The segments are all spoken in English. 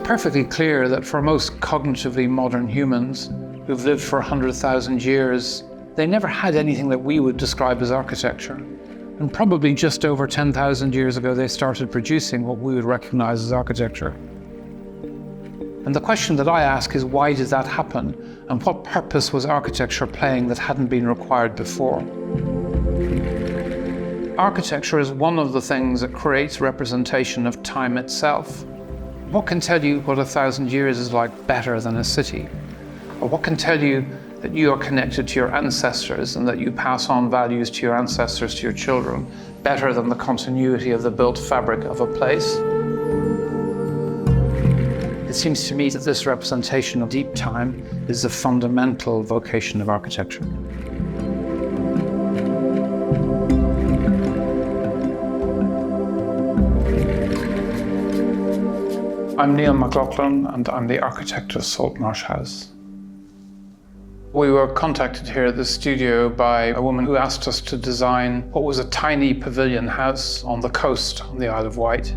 perfectly clear that for most cognitively modern humans who've lived for 100,000 years, they never had anything that we would describe as architecture. And probably just over 10,000 years ago, they started producing what we would recognize as architecture. And the question that I ask is, why did that happen? And what purpose was architecture playing that hadn't been required before? Architecture is one of the things that creates representation of time itself. What can tell you what 1,000 years is like better than a city? Or what can tell you that you are connected to your ancestors and that you pass on values to your ancestors, to your children, better than the continuity of the built fabric of a place? It seems to me that this representation of deep time is the fundamental vocation of architecture. I'm Níall McLaughlin and I'm the architect of Saltmarsh House. We were contacted here at the studio by a woman who asked us to design what was a tiny pavilion house on the coast on the Isle of Wight.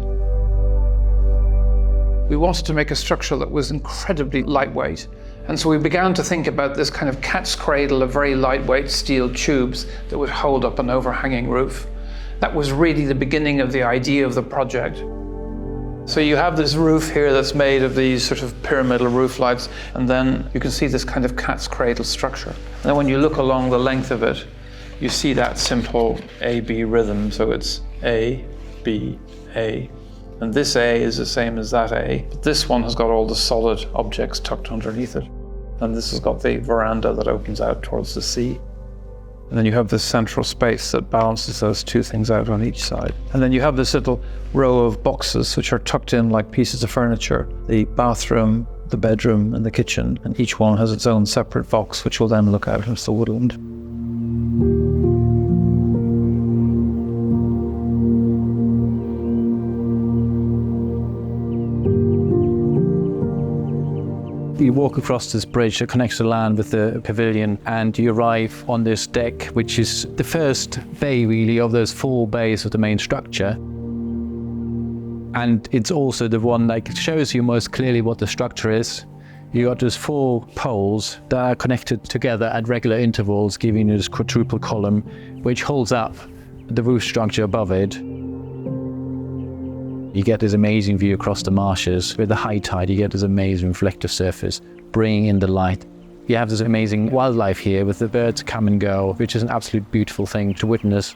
We wanted to make a structure that was incredibly lightweight, and so we began to think about this kind of cat's cradle of very lightweight steel tubes that would hold up an overhanging roof. That was really the beginning of the idea of the project. So you have this roof here that's made of these sort of pyramidal roof lights, and then you can see this kind of cat's cradle structure. And then when you look along the length of it, you see that simple A-B rhythm. So it's A, B, A. And this A is the same as that A, but this one has got all the solid objects tucked underneath it. And this has got the veranda that opens out towards the sea. And then you have this central space that balances those two things out on each side. And then you have this little row of boxes which are tucked in like pieces of furniture. The bathroom, the bedroom, and the kitchen. And each one has its own separate box which will then look out into the woodland. You walk across this bridge that connects the land with the pavilion, and you arrive on this deck, which is the first bay really of those 4 bays of the main structure. And it's also the one that shows you most clearly what the structure is. You got those 4 poles that are connected together at regular intervals, giving you this quadruple column, which holds up the roof structure above it. You get this amazing view across the marshes. With the high tide, you get this amazing reflective surface, bringing in the light. You have this amazing wildlife here with the birds come and go, which is an absolute beautiful thing to witness.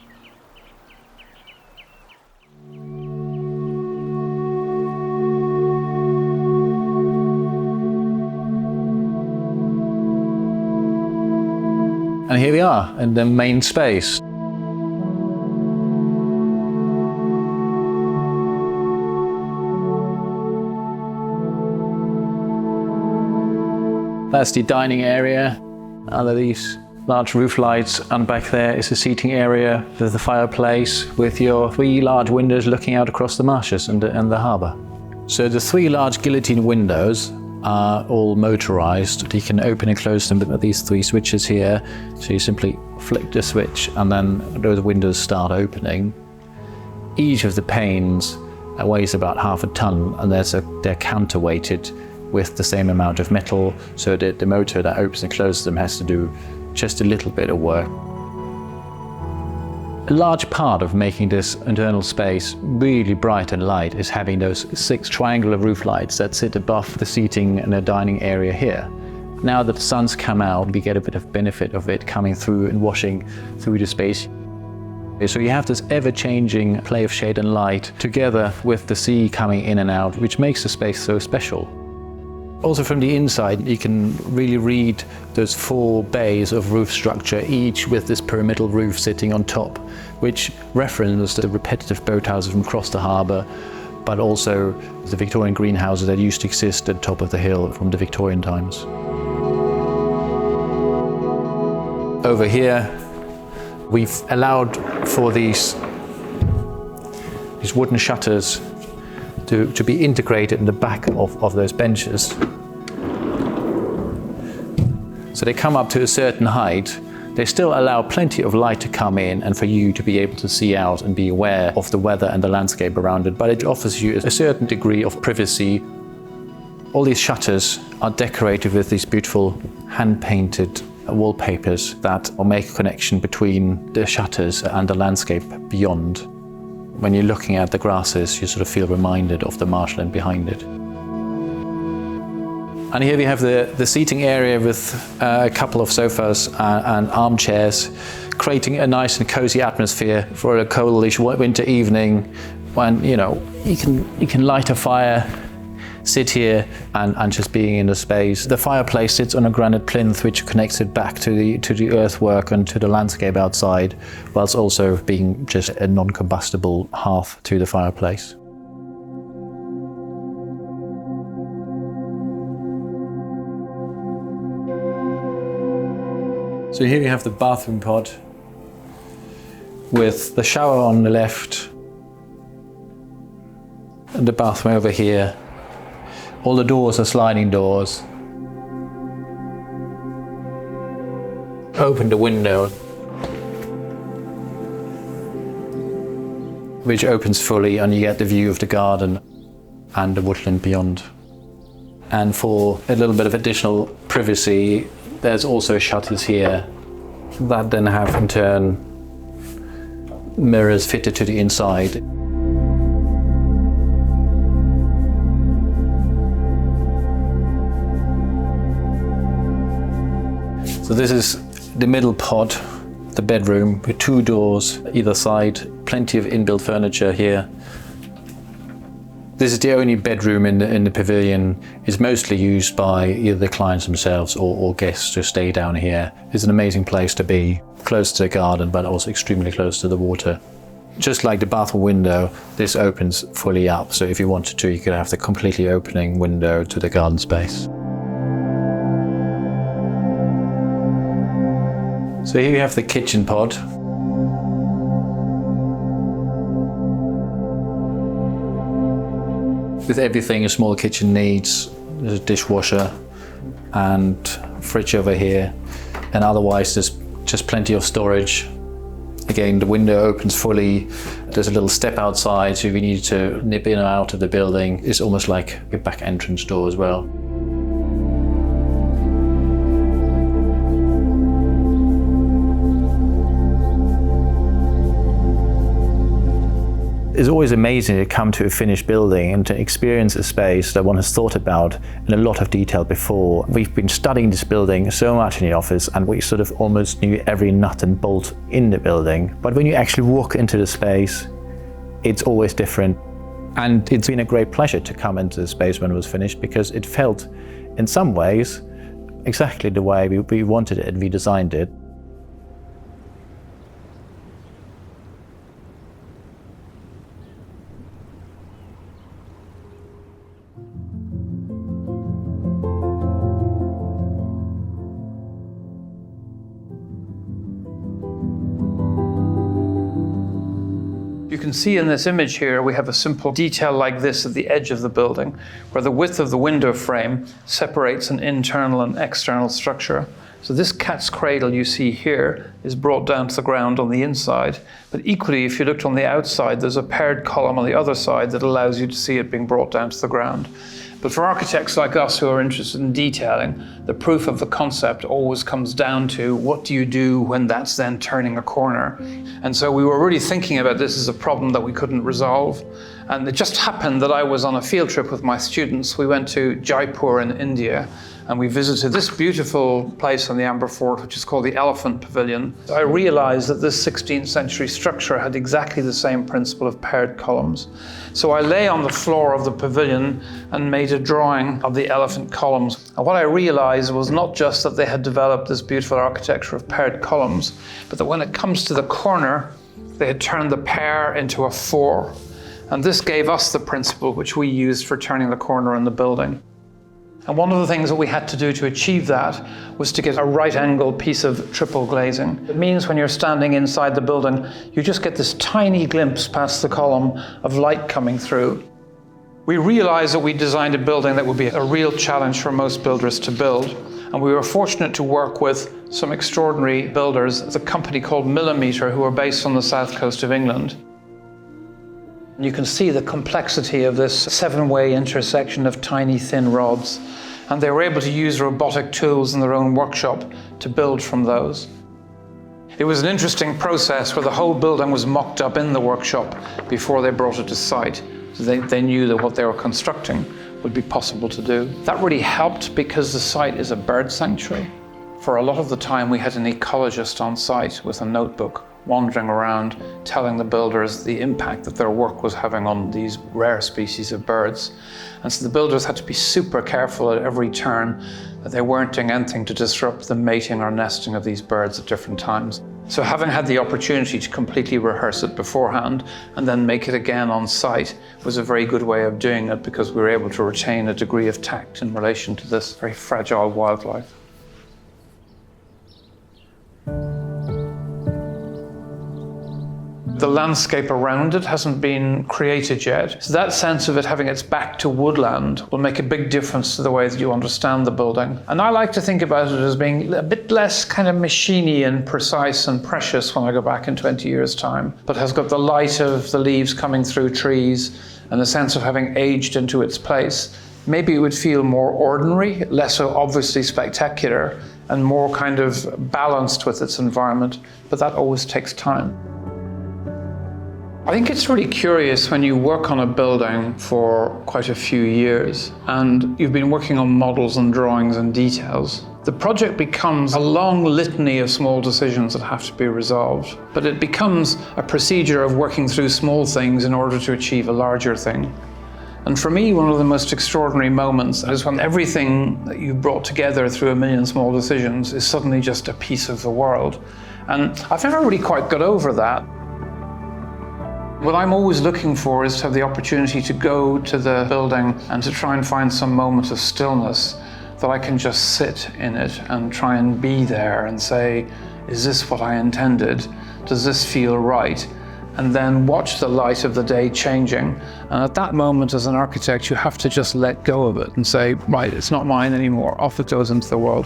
And here we are in the main space. That's the dining area under these large roof lights, and back there is the seating area with the fireplace with your 3 large windows looking out across the marshes and the harbour. So the 3 large guillotine windows are all motorised. You can open and close them with these 3 switches here. So you simply flick the switch and then those windows start opening. Each of the panes weighs about half a ton, and they're counterweighted with the same amount of metal, so that the motor that opens and closes them has to do just a little bit of work. A large part of making this internal space really bright and light is having those 6 triangular roof lights that sit above the seating and the dining area here. Now that the sun's come out, we get a bit of benefit of it coming through and washing through the space. So you have this ever-changing play of shade and light together with the sea coming in and out, which makes the space so special. Also from the inside, you can really read those 4 bays of roof structure, each with this pyramidal roof sitting on top, which reference the repetitive boathouses from across the harbour, but also the Victorian greenhouses that used to exist at the top of the hill from the Victorian times. Over here, we've allowed for these wooden shutters to be integrated in the back of those benches. So they come up to a certain height. They still allow plenty of light to come in and for you to be able to see out and be aware of the weather and the landscape around it, but it offers you a certain degree of privacy. All these shutters are decorated with these beautiful hand-painted wallpapers that make a connection between the shutters and the landscape beyond. When you're looking at the grasses, you sort of feel reminded of the marshland behind it. And here we have the seating area with a couple of sofas and armchairs, creating a nice and cozy atmosphere for a coldish winter evening when, you know, you can light a fire, sit here and just being in the space. The fireplace sits on a granite plinth which connects it back to the earthwork and to the landscape outside, whilst also being just a non-combustible hearth to the fireplace. So here we have the bathroom pod with the shower on the left and the bathroom over here. All the doors are sliding doors. Open the window, which opens fully, and you get the view of the garden and the woodland beyond. And for a little bit of additional privacy, there's also shutters here that then have in turn mirrors fitted to the inside. So this is the middle pod, the bedroom, with 2 doors either side, plenty of inbuilt furniture here. This is the only bedroom in the pavilion. It's mostly used by either the clients themselves or guests to stay down here. It's an amazing place to be, close to the garden but also extremely close to the water. Just like the bathroom window, this opens fully up, so if you wanted to, you could have the completely opening window to the garden space. So here you have the kitchen pod. With everything a small kitchen needs. There's a dishwasher and fridge over here, and otherwise there's just plenty of storage. Again, the window opens fully. There's a little step outside, so if you need to nip in or out of the building, it's almost like a back entrance door as well. It's always amazing to come to a finished building and to experience a space that one has thought about in a lot of detail before. We've been studying this building so much in the office, and we sort of almost knew every nut and bolt in the building. But when you actually walk into the space, it's always different. And it's been a great pleasure to come into the space when it was finished, because it felt, in some ways, exactly the way we wanted it and we designed it. You can see in this image here, we have a simple detail like this at the edge of the building, where the width of the window frame separates an internal and external structure. So this cat's cradle you see here is brought down to the ground on the inside, but equally, if you looked on the outside, there's a paired column on the other side that allows you to see it being brought down to the ground. But for architects like us who are interested in detailing, the proof of the concept always comes down to what do you do when that's then turning a corner? And so we were really thinking about this as a problem that we couldn't resolve. And it just happened that I was on a field trip with my students. We went to Jaipur in India, and we visited this beautiful place on the Amber Fort, which is called the Elephant Pavilion. I realized that this 16th century structure had exactly the same principle of paired columns. So I lay on the floor of the pavilion and made a drawing of the elephant columns. And what I realized was not just that they had developed this beautiful architecture of paired columns, but that when it comes to the corner, they had turned the pair into a 4. And this gave us the principle which we used for turning the corner in the building. And one of the things that we had to do to achieve that was to get a right-angled piece of triple glazing. It means when you're standing inside the building, you just get this tiny glimpse past the column of light coming through. We realized that we designed a building that would be a real challenge for most builders to build. And we were fortunate to work with some extraordinary builders, a company called Millimeter, who are based on the south coast of England. You can see the complexity of this 7-way intersection of tiny thin rods, and they were able to use robotic tools in their own workshop to build from those. It was an interesting process where the whole building was mocked up in the workshop before they brought it to site. So they knew that what they were constructing would be possible to do. That really helped because the site is a bird sanctuary. For a lot of the time we had an ecologist on site with a notebook wandering around telling the builders the impact that their work was having on these rare species of birds. And so the builders had to be super careful at every turn that they weren't doing anything to disrupt the mating or nesting of these birds at different times. So having had the opportunity to completely rehearse it beforehand and then make it again on site was a very good way of doing it, because we were able to retain a degree of tact in relation to this very fragile wildlife. The landscape around it hasn't been created yet. So that sense of it having its back to woodland will make a big difference to the way that you understand the building. And I like to think about it as being a bit less kind of machiney and precise and precious when I go back in 20 years' time, but has got the light of the leaves coming through trees and the sense of having aged into its place. Maybe it would feel more ordinary, less so obviously spectacular, and more kind of balanced with its environment, but that always takes time. I think it's really curious when you work on a building for quite a few years and you've been working on models and drawings and details. The project becomes a long litany of small decisions that have to be resolved, but it becomes a procedure of working through small things in order to achieve a larger thing. And for me, one of the most extraordinary moments is when everything that you brought together through a million small decisions is suddenly just a piece of the world. And I've never really quite got over that. What I'm always looking for is to have the opportunity to go to the building and to try and find some moment of stillness that I can just sit in it and try and be there and say, is this what I intended? Does this feel right? And then watch the light of the day changing. And at that moment, as an architect, you have to just let go of it and say, right, it's not mine anymore. Off it goes into the world.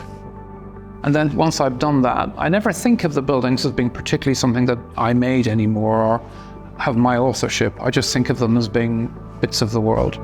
And then once I've done that, I never think of the buildings as being particularly something that I made anymore or have my authorship. I just think of them as being bits of the world.